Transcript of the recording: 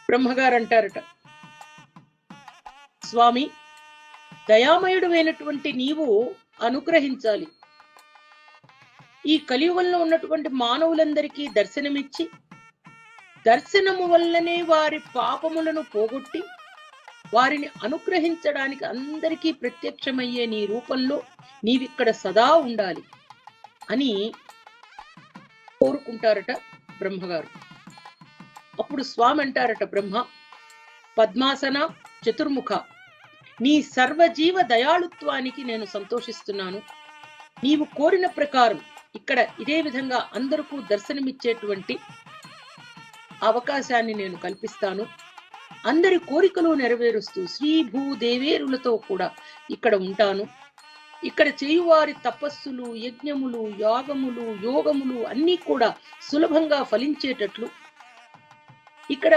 బ్రహ్మగారు అంటారట, స్వామి, దయామయుడు అయినటువంటి నీవు అనుగ్రహించాలి. ఈ కలియుగంలో ఉన్నటువంటి మానవులందరికీ దర్శనమిచ్చి, దర్శనము వల్లనే వారి పాపములను పోగొట్టి వారిని అనుగ్రహించడానికి అందరికీ ప్రత్యక్షమయ్యే నీ రూపంలో నీవిక్కడ సదా ఉండాలి అని కోరుకుంటారట బ్రహ్మగారు. అప్పుడు స్వామి అంటారట, బ్రహ్మ, పద్మాసన చతుర్ముఖ, నీ సర్వజీవ దయాళుత్వానికి నేను సంతోషిస్తున్నాను. నీవు కోరిన ప్రకారం ఇక్కడ ఇదే విధంగా అందరికీ దర్శనమిచ్చేటువంటి అవకాశాన్ని నేను కల్పిస్తాను. అందరి కోరికలు నెరవేరుస్తూ శ్రీ భూదేవేరులతో కూడా ఇక్కడ ఉంటాను. ఇక్కడ చేయువారి తపస్సులు, యజ్ఞములు, యాగములు, యోగములు అన్నీ కూడా సులభంగా ఫలించేటట్లు ఇక్కడ